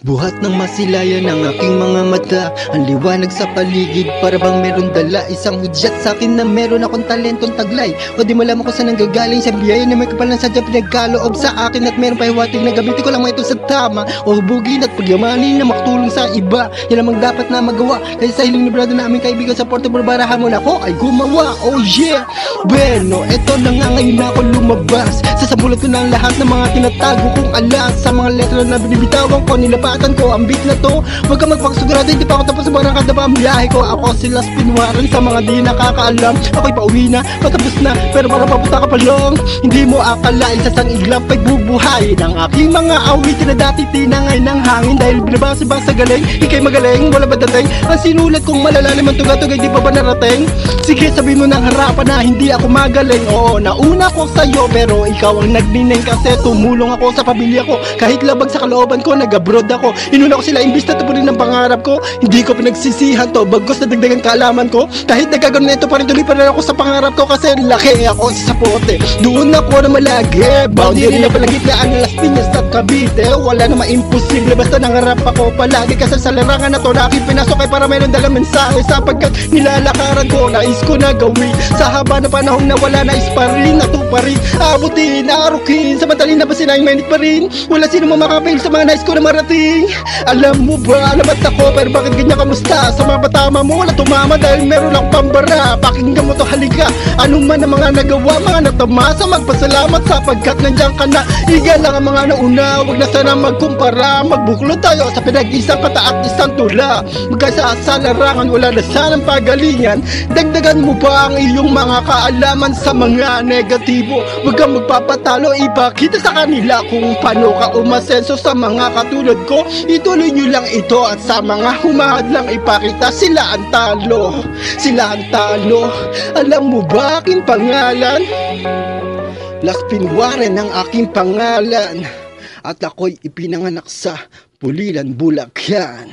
Buhat ng masilayan ng aking mga mata, ang liwanag sa paligid para bang meron dala. Isang hudyat sa akin na meron akong talentong taglay. O di malaman ko saan nanggagaling sa biyaya na may kapal ng sadyang pinagkaloob sa akin. At meron pahiwatig na gamitin ko lang ito sa tama o hubugin at pagyamanin na makatulong sa iba. Yan lamang dapat na magawa, kaya sa hiling librado na aming kaibigan sa portable para hamon ako ay gumawa. Oh yeah! Bueno, eto na nga ngayon na ako lumabas. Sasabulat ko na ang lahat ng mga tinatago kong alas. Sa mga letra na binibitawan ko, nilapatan ko ang beat na to. Huwag ka magpakasugurado, hindi pa ako tapos sa barang kada pa ang biyahe ko. Ako sila spinwaran sa mga di nakakaalam. Ako'y pauwi na, patapos na, pero para papunta ka pa lang. Hindi mo akalain sa sang iglap ay bubuhayin ang aking mga awitin na dati tinangay ng hangin. Dahil binabasa ba sa galing, ikay magaling, wala ba dating? Ang sinulat kong malalalim ang tugatugay, di pa ba narating? Sige, sabihin mo ng harapan na hindi ako magaling. Oo, nauna ko sa'yo, pero ikaw ang nagnineng kasi tumulong ako sa pamilya ko. Kahit labag sa kalooban ko, nag-abroad ako. Inuna ko sila imbis na tupunin ng pangarap ko. Hindi ko pinagsisihan to, bagos na dagdagan kaalaman ko. Kahit nagkagano'n ito, pa rin tuloy pa rin ako sa pangarap ko. Kasi laki ako sa pote, doon ako na malagi. Boundary na palagit na ang Las Piñas at Cavite. Wala na imposible, basta nangarap ako palagi. Kasi sa larangan na to na aking pinasok ay para mayroon dalang mensahe. Sapagkat nilalakaran ko, nais ko na gawin. Sa haba na panahon na wala na isparin, natuparin, abutin, arukin. Samantalin na ba sinayang mainit pa rin? Wala sino mamakapil sa mga nais ko na marating. Alam mo ba, alamat ako, pero bakit ganyan kamusta? Sa mga batama mo, wala tumama dahil meron akong pambara. Pakinggan mo to, halika. Ano man ang mga nagawa, mga natamasa, magpasalamat sapagkat nandiyan ka na. Iga lang ang mga nauna, wag na sana magkumpara. Magbuklo tayo sa pinag-isang kata at isang tula. Magkasa sa larangan, wala na sanang pagalingan. Dagdagan mo pa ang iyong mga kaalaman sa mga negatibo. Wag kang magpapatalo, ipakita sa kanila kung paano ka umasenso sa mga katulad ko. Ituloy nyo lang ito at sa mga humahad lang ipakita sila ang talo. Sila ang talo. Alam mo ba aking pangalan? Las Pinwaren ang aking pangalan. At ako'y ipinanganak sa Pulilan, Bulacan.